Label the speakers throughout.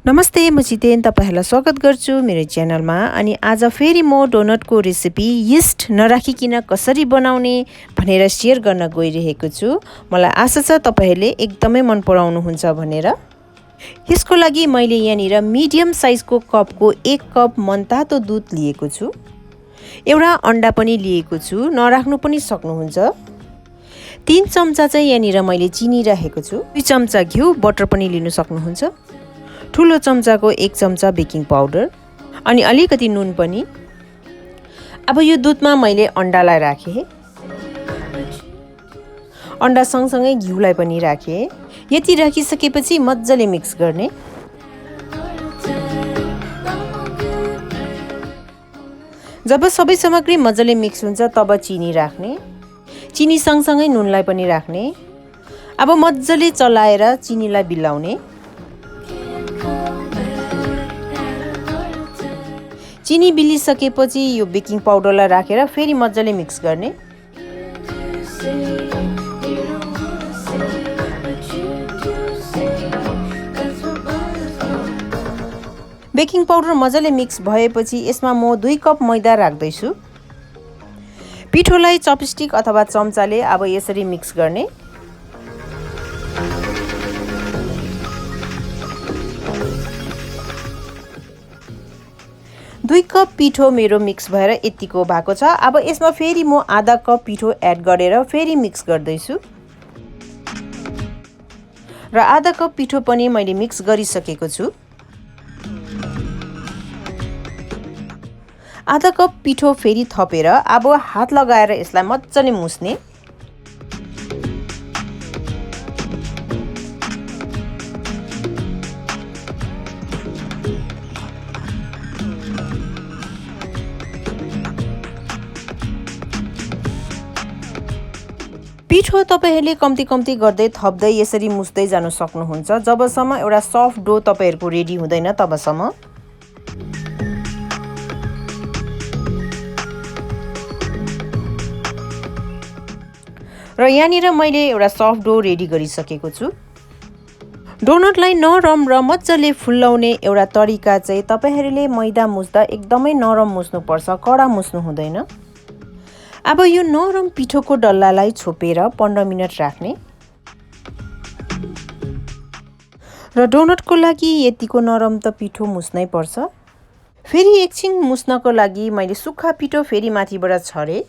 Speaker 1: नमस्ते, म छितेन तपाईहरुलाई स्वागत गर्छु मेरो च्यानलमा। अनि आज फेरि म डोनटको रेसिपी यीस्ट नराखिकिन कसरी बनाउने भनेर शेयर गर्न गइरहेको छु। मलाई आशा छ तपाईहरुले एकदमै मन पराउनुहुन्छ भनेर। यसको लागि मैले यहाँनिर मिडियम साइजको कपको 1 कप मनतातो दुध लिएको छु। एउटा अंडा पनि लिएको छु, नराख्नु पनि सक्नुहुन्छ। 3 चम्चा चाहिँ यहाँनिर मैले चिनी राखेको छु। 2 चम्चा घिउ बटर पनि लिन सक्नुहुन्छ। ठुलो चम्चाको 1 चम्चा बेकिङ पाउडर अनि अलिकति नुन पनि। अब यो दुधमा मैले अंडालाई राखे। अंडा सँगसँगै घिउलाई पनि राखे। यति राखिसकेपछि मज्जाले मिक्स गर्ने। जब सबै सामग्री मज्जाले मिक्स हुन्छ तब चिनी राख्ने। चिनी सँगसँगै नुनलाई पनि राख्ने। अब मज्जाले चलाएर चिनीलाई बिलाउने। चिनी बिलिसकेपछि यो बेकिङ पाउडरलाई राखेर फेरि मज्जाले मिक्स गर्ने। बेकिङ पाउडर मज्जाले मिक्स भएपछि यसमा म 2 कप मैदा राख्दै छु। पिठोलाई चपस्टिक अथवा चम्चाले अब यसरी मिक्स गर्ने। दुई कप पिठो मेरो मिक्स भएर यतिको भएको छ। अब यसमा फेरि म आधा कप पिठो एड गरेर फेरि मिक्स गर्दै छु। र आधा कप पिठो पनि मैले मिक्स गरिसकेको छु। आधा कप पिठो फेरि थपेर अब हात लगाएर यसलाई मज्जाले मुस्ने। पिठो तपाईहरुले कम्ती गर्दै थप्दै यसरी मुस्दै जानु सक्नुहुन्छ जबसम्म एउटा सफ्ट डो तपाईहरुको रेडी हुँदैन तबसम्म। र यहाँनिर मैले एउटा सफ्ट डो रेडी गरिसकेको छु। डोनटलाई नरम र मज्जाले फुल्लाउने एउटा तरिका चाहिँ तपाईहरुले मैदा मुस्दा एकदमै नरम मुस्नुपर्छ, कडा मुस्नु हुँदैन। अब यो नरम पिठोको डल्लालाई छोपेर 15 मिनेट राख्ने। र डोनटको लागि यतिको नरम त पिठो मुस्नै पर्छ। फेरि एकछिन मुस्नको लागि मैले सुक्खा पिठो फेरि माथिबाट छरे।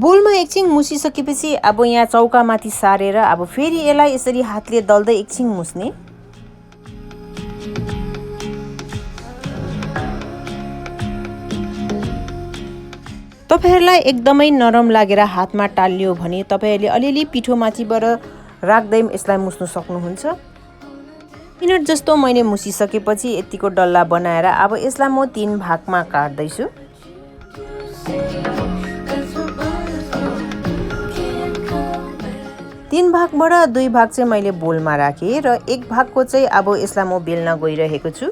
Speaker 1: बोलमा एकछिन मुसिसकेपछि अब यहाँ चौकामाथि सारेर अब फेरि यसलाई यसरी हातले दल्दै एकछिन मुस्ने। तपाईहरुलाई एकदमै नरम लागेर हातमा टाल्लियो भने तपाईहरुले अलिअलि पिठो माथिबाट राख्दै यसलाई मुस्नु सक्नुहुन्छ। मिनेट जस्तो मैले मुसिसकेपछि यतिको डल्ला बनाएर अब यसलाई म 3 भागमा काट्दै छु। तीन भागबाट 2 भाग चाहिँ मैले बोलमा राखे र 1 भागको चाहिँ अब यसलाई म बेल्न गइरहेको छु।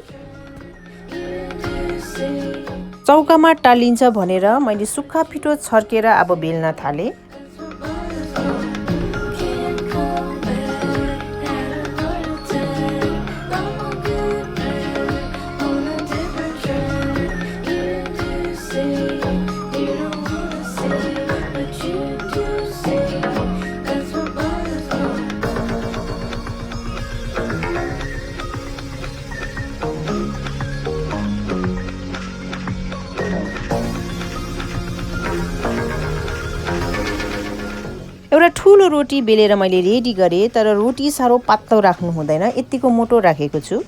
Speaker 1: चौकामा टालिन्छ भनेर मैले सुक्खा पिठो छर्केर अब बेल्न थाले। एउटा ठुलो रोटी बेलेर मैले रेडी गरे, तर रोटी साह्रो पातलो राख्नु हुँदैन, यतिको मोटो राखेको छु।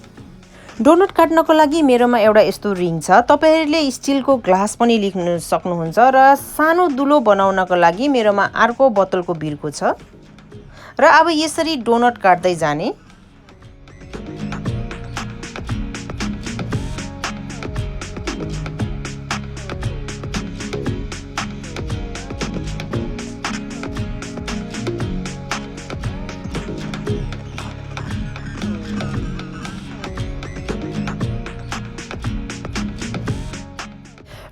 Speaker 1: डोनट काट्नको लागि मेरोमा एउटा यस्तो रिङ छ। तपाईहरुले स्टिलको ग्लास पनि लिन सक्नुहुन्छ र सानो दुलो बनाउनको लागि मेरोमा अर्को बोतलको बिर्को छ। र अब यसरी डोनट काट्दै जाने।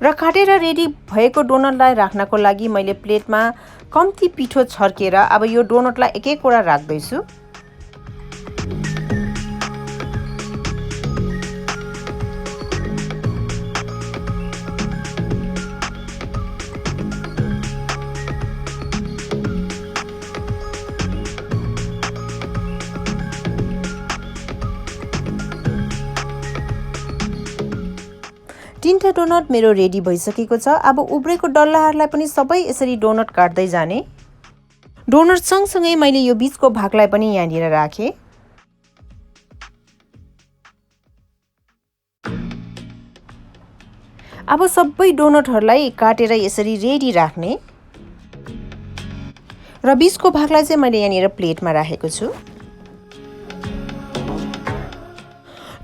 Speaker 1: र र काटेर रेडी भएको डोनटलाई राख्नको लागि मैले प्लेटमा कम्ती पिठो छर्केर अब यो डोनटलाई एक एकवटा राख्दैछु। तीनटा डोनट मेरो रेडी भइसकेको छ। अब उब्रेको डल्लाहरूलाई पनि सबै यसरी डोनट काट्दै जाने। डोनट सँगसँगै मैले यो बीचको भागलाई पनि यहाँनिर राखेँ। अब सबै डोनटहरूलाई काटेर यसरी रेडी राख्ने र बीचको भागलाई चाहिँ मैले यहाँनिर प्लेटमा राखेको छु।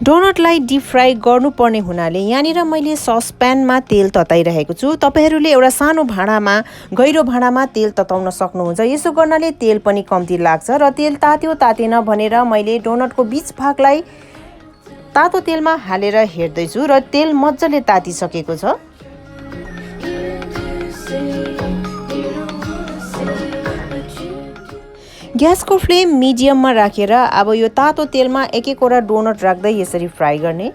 Speaker 1: डोनटलाई डिप फ्राई गर्नुपर्ने हुनाले यहाँनिर मैले ससप्यानमा तेल तताइरहेको छु। तपाईहरूले एउटा सानो भाँडामा गहिरो भाँडामा तेल तताउन सक्नुहुन्छ। यसो गर्नाले तेल पनि कम्ती लाग्छ र तेल तात्यो तातेन भनेर मैले डोनटको बीच भागलाई तातो तेलमा हालेर हेर्दैछु र तेल मजाले तातिसकेको छ। ग्यासको फ्लेम मिडियममा राखेर अब यो तातो तेलमा एक एकवटा डोनट राख्दै यसरी फ्राई गर्ने।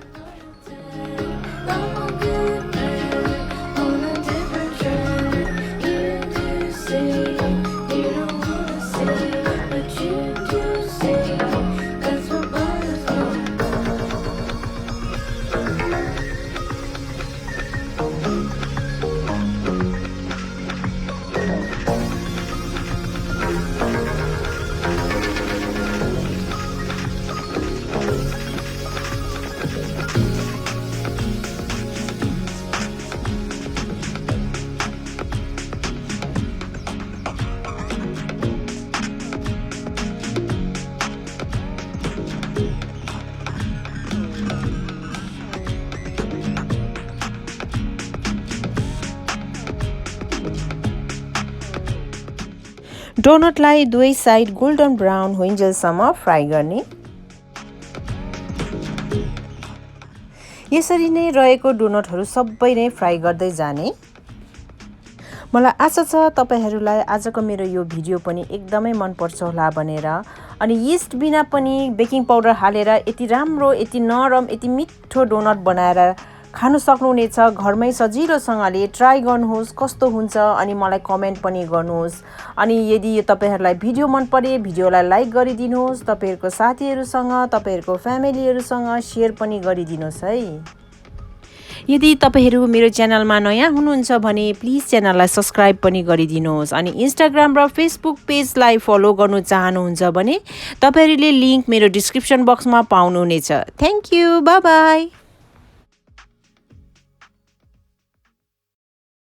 Speaker 1: डोनटलाई दुवै साइड गोल्डन ब्राउन होइन्जेलसम्म फ्राई गर्ने। यसरी नै रहेको डोनटहरू सबै नै फ्राई गर्दै जाने। मलाई आशा छ तपाईहरूलाई आजको मेरो यो भिडियो पनि एकदमै मन पर्छ होला भनेर। अनि यीस्ट बिना पनि बेकिङ पाउडर हालेर यति राम्रो, यति नरम, यति मिठो डोनट बनाएर खानु सक्नुहुनेछ। घरमै सजिलोसँगले ट्राई गर्नुहोस् कस्तो हुन्छ अनि मलाई कमेन्ट पनि गर्नुहोस्। अनि यदि तपाईहरूलाई भिडियो मन परे भिडियोलाई लाइक गरिदिनुहोस्। तपाईहरूको साथीहरूसँग, तपाईहरूको फ्यामिलीहरूसँग सेयर पनि गरिदिनुहोस् है। यदि तपाईहरू मेरो च्यानलमा नयाँ हुनुहुन्छ भने प्लिज च्यानललाई सब्स्क्राइब पनि गरिदिनुहोस्। अनि इन्स्टाग्राम र फेसबुक पेजलाई फलो गर्नु चाहनुहुन्छ भने तपाईहरूले लिङ्क मेरो डिस्क्रिप्सन बक्समा पाउनुहुनेछ। Thank you, by by.